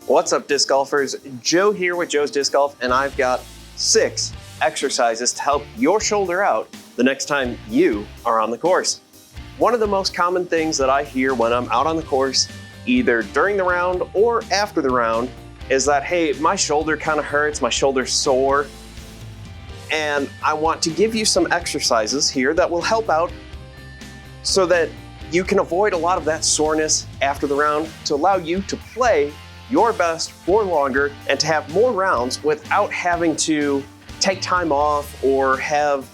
What's up, disc golfers? Joe here with Joe's Disc Golf, and I've got 6 exercises to help your shoulder out the next time you are on the course. One of the most common things that I hear when I'm out on the course, either during the round or after the round, is that, hey, my shoulder kind of hurts, my shoulder's sore, and I want to give you some exercises here that will help out so that you can avoid a lot of that soreness after the round to allow you to play your best for longer and to have more rounds without having to take time off or have,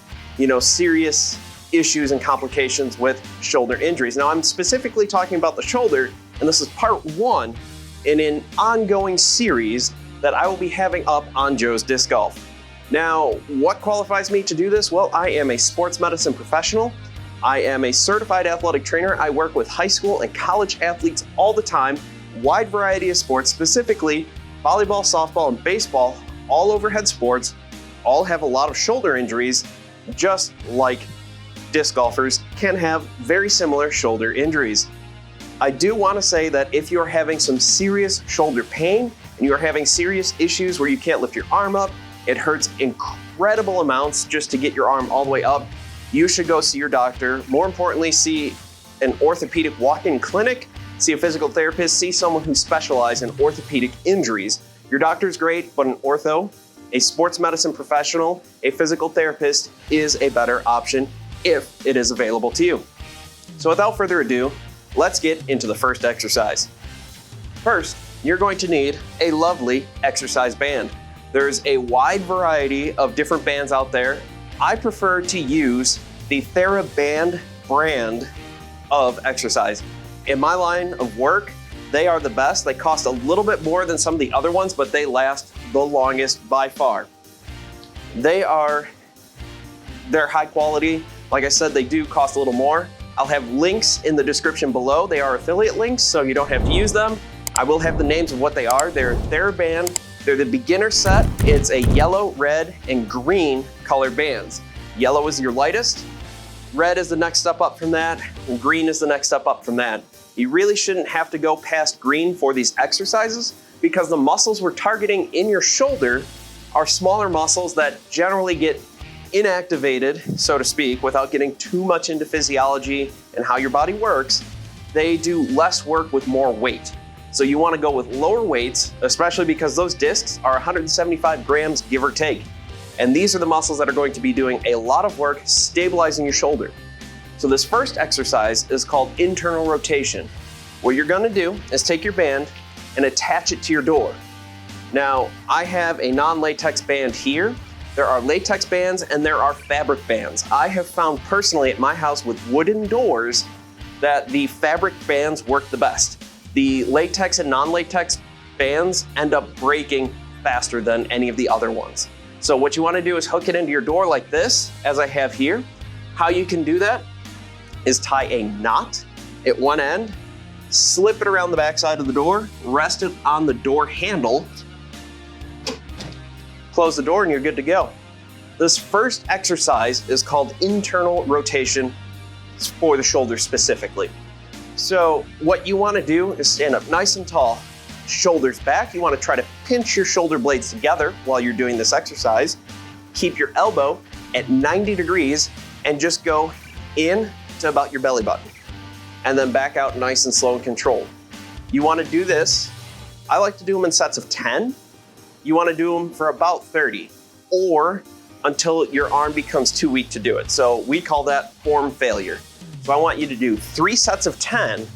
serious issues and complications with shoulder injuries. Now, I'm specifically talking about the shoulder, and this is part 1 in an ongoing series that I will be having up on Joe's Disc Golf. Now, what qualifies me to do this? Well, I am a sports medicine professional. I am a certified athletic trainer. I work with high school and college athletes all the time. Wide variety of sports, specifically volleyball, softball, and baseball, all overhead sports, all have a lot of shoulder injuries, just like disc golfers can have very similar shoulder injuries. I do want to say that if you're having some serious shoulder pain and you're having serious issues where you can't lift your arm up, it hurts incredible amounts just to get your arm all the way up, you should go see your doctor. More importantly, see an orthopedic walk-in clinic, see a physical therapist, see someone who specializes in orthopedic injuries. Your doctor's great, but an ortho, a sports medicine professional, a physical therapist is a better option if it is available to you. So without further ado, let's get into the first exercise. First, you're going to need a lovely exercise band. There's a wide variety of different bands out there. I prefer to use the TheraBand brand of exercise. In my line of work, they are the best. They cost a little bit more than some of the other ones, but they last the longest by far. They're high quality. Like I said, they do cost a little more. I'll have links in the description below. They are affiliate links, so you don't have to use them. I will have the names of what they are. They're TheraBand. They're the beginner set. It's a yellow, red, and green color bands. Yellow is your lightest. Red is the next step up from that, and green is the next step up from that. You really shouldn't have to go past green for these exercises because the muscles we're targeting in your shoulder are smaller muscles that generally get inactivated, so to speak, without getting too much into physiology and how your body works. They do less work with more weight. So you want to go with lower weights, especially because those discs are 175 grams, give or take. And these are the muscles that are going to be doing a lot of work stabilizing your shoulder. So this first exercise is called internal rotation. What you're gonna do is take your band and attach it to your door. Now, I have a non-latex band here. There are latex bands and there are fabric bands. I have found personally at my house with wooden doors that the fabric bands work the best. The latex and non-latex bands end up breaking faster than any of the other ones. So what you want to do is hook it into your door like this, as I have here. How you can do that is tie a knot at one end, slip it around the back side of the door, rest it on the door handle, close the door, and you're good to go. This first exercise is called internal rotation for the shoulder specifically. So what you want to do is stand up nice and tall, shoulders back. You want to try to pinch your shoulder blades together while you're doing this exercise. Keep your elbow at 90 degrees and just go in to about your belly button. And then back out nice and slow and controlled. You want to do this, I like to do them in sets of 10. You want to do them for about 30 or until your arm becomes too weak to do it. So we call that form failure. So I want you to do 3 sets of 10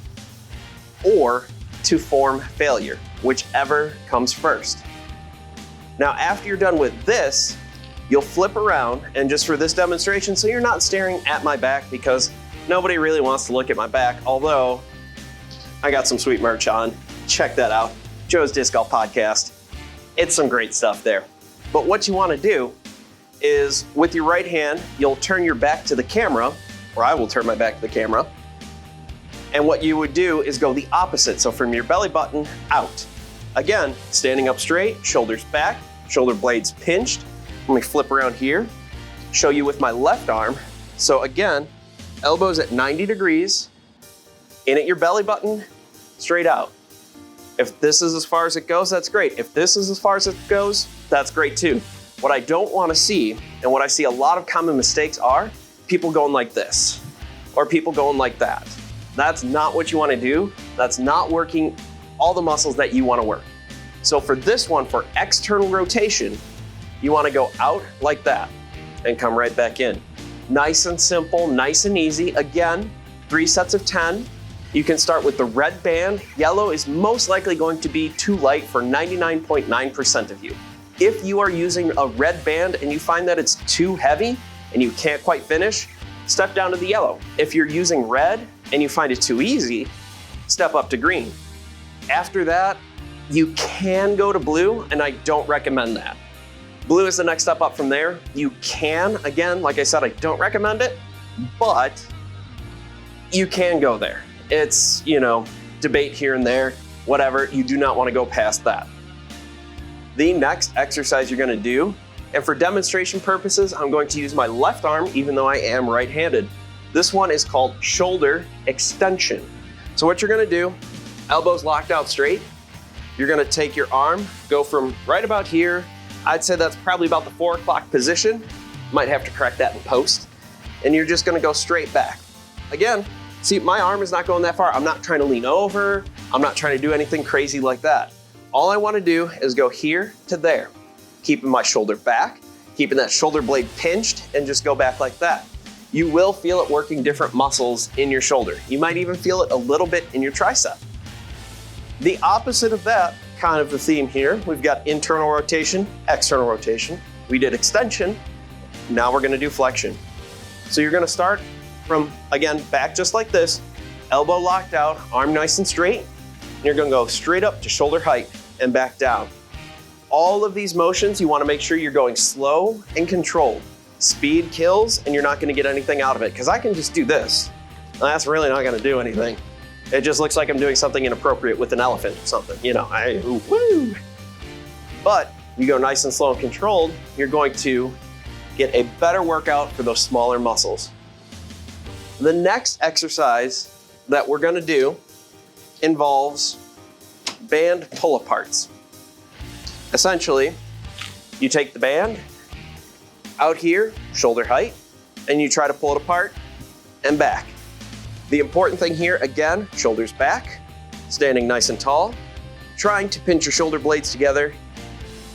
or to form failure, whichever comes first. Now, after you're done with this, you'll flip around, and just for this demonstration, so you're not staring at my back because nobody really wants to look at my back, although I got some sweet merch on. Check that out, Joe's Disc Golf Podcast. It's some great stuff there. But what you want to do is with your right hand, you'll turn your back to the camera, or I will turn my back to the camera. And what you would do is go the opposite. So from your belly button out. Again, standing up straight, shoulders back, shoulder blades pinched. Let me flip around here, show you with my left arm. So again, elbows at 90 degrees, in at your belly button, straight out. If this is as far as it goes, that's great. If this is as far as it goes, that's great too. What I don't want to see, and what I see a lot of common mistakes are, people going like this, or people going like that. That's not what you want to do. That's not working all the muscles that you want to work. So for this one, for external rotation, you want to go out like that and come right back in. Nice and simple, nice and easy. Again, 3 sets of 10. You can start with the red band. Yellow is most likely going to be too light for 99.9% of you. If you are using a red band and you find that it's too heavy and you can't quite finish, step down to the yellow. If you're using red and you find it too easy, step up to green. After that, you can go to blue, and I don't recommend that. Blue is the next step up from there. You can, again, like I said, I don't recommend it, but you can go there. It's, debate here and there, whatever. You do not want to go past that. The next exercise you're going to do, and for demonstration purposes, I'm going to use my left arm, even though I am right-handed. This one is called shoulder extension. So what you're going to do, elbows locked out straight. You're going to take your arm, go from right about here. I'd say that's probably about the 4 o'clock position. Might have to correct that in post. And you're just going to go straight back. Again, see, my arm is not going that far. I'm not trying to lean over. I'm not trying to do anything crazy like that. All I want to do is go here to there, keeping my shoulder back, keeping that shoulder blade pinched, and just go back like that. You will feel it working different muscles in your shoulder. You might even feel it a little bit in your tricep. The opposite of that, kind of the theme here, we've got internal rotation, external rotation. We did extension. Now we're going to do flexion. So you're going to start from, again, back just like this, elbow locked out, arm nice and straight. And you're going to go straight up to shoulder height and back down. All of these motions, you want to make sure you're going slow and controlled. Speed kills, and you're not going to get anything out of it, because I can just do this. That's really not going to do anything. It just looks like I'm doing something inappropriate with an elephant or something, woo. But you go nice and slow and controlled, you're going to get a better workout for those smaller muscles. The next exercise that we're going to do involves band pull-aparts. Essentially, you take the band out here, shoulder height, and you try to pull it apart and back. The important thing here, again, shoulders back, standing nice and tall, trying to pinch your shoulder blades together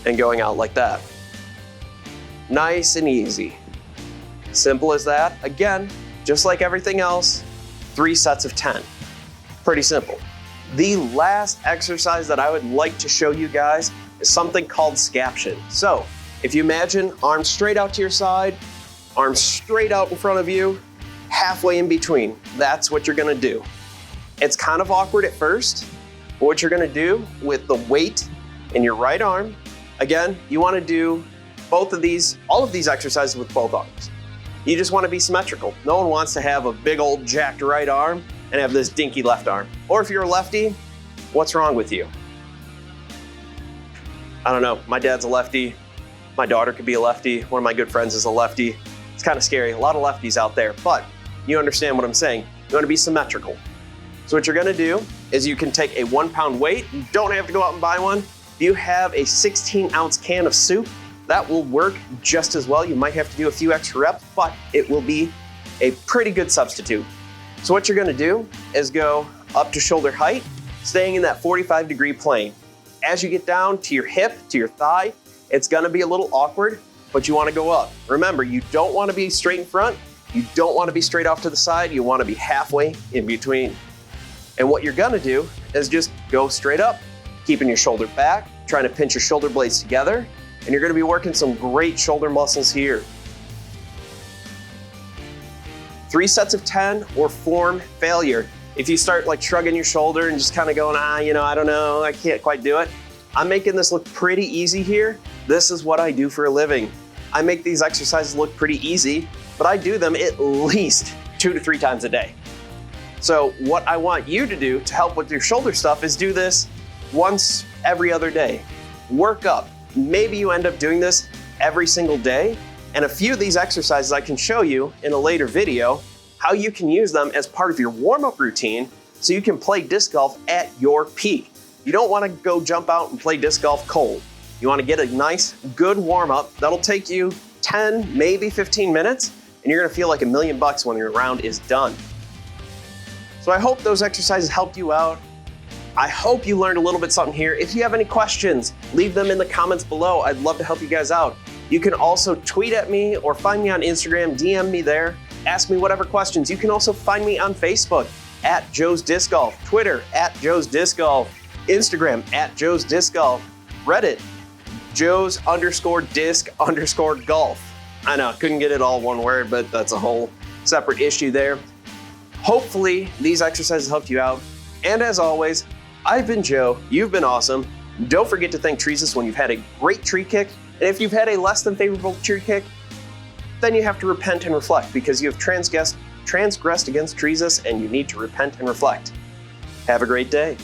and going out like that. Nice and easy. Simple as that. Again, just like everything else, 3 sets of 10. Pretty simple. The last exercise that I would like to show you guys is something called scaption. So, if you imagine arms straight out to your side, arms straight out in front of you, halfway in between, that's what you're gonna do. It's kind of awkward at first, but what you're gonna do with the weight in your right arm, again, you wanna do all of these exercises with both arms. You just wanna be symmetrical. No one wants to have a big old jacked right arm and have this dinky left arm. Or if you're a lefty, what's wrong with you? I don't know, my dad's a lefty. My daughter could be a lefty. One of my good friends is a lefty. It's kind of scary, a lot of lefties out there, but you understand what I'm saying. You wanna be symmetrical. So what you're gonna do is you can take a 1 pound weight. You don't have to go out and buy one. If you have a 16-ounce can of soup, that will work just as well. You might have to do a few extra reps, but it will be a pretty good substitute. So what you're gonna do is go up to shoulder height, staying in that 45-degree plane. As you get down to your hip, to your thigh, it's gonna be a little awkward, but you wanna go up. Remember, you don't wanna be straight in front, you don't wanna be straight off to the side, you wanna be halfway in between. And what you're gonna do is just go straight up, keeping your shoulder back, trying to pinch your shoulder blades together, and you're gonna be working some great shoulder muscles here. 3 sets of 10 or form failure. If you start like shrugging your shoulder and just kind of going, I don't know, I can't quite do it. I'm making this look pretty easy here. This is what I do for a living. I make these exercises look pretty easy, but I do them at least 2 to 3 times a day. So what I want you to do to help with your shoulder stuff is do this once every other day. Work up. Maybe you end up doing this every single day, and a few of these exercises I can show you in a later video how you can use them as part of your warm-up routine so you can play disc golf at your peak. You don't want to go jump out and play disc golf cold. You want to get a nice, good warm-up. That'll take you 10, maybe 15 minutes, and you're going to feel like $1 million when your round is done. So I hope those exercises helped you out. I hope you learned a little bit something here. If you have any questions, leave them in the comments below. I'd love to help you guys out. You can also tweet at me or find me on Instagram, DM me there, ask me whatever questions. You can also find me on Facebook at Joe's Disc Golf, Twitter at Joe's Disc Golf, Instagram at Joe's Disc Golf, Reddit, Joe's_disc_golf. I know, couldn't get it all one word, but that's a whole separate issue there. Hopefully these exercises helped you out. And as always, I've been Joe, you've been awesome. Don't forget to thank Treesus when you've had a great tree kick. And if you've had a less than favorable tree kick, then you have to repent and reflect because you have transgressed against Treesus and you need to repent and reflect. Have a great day.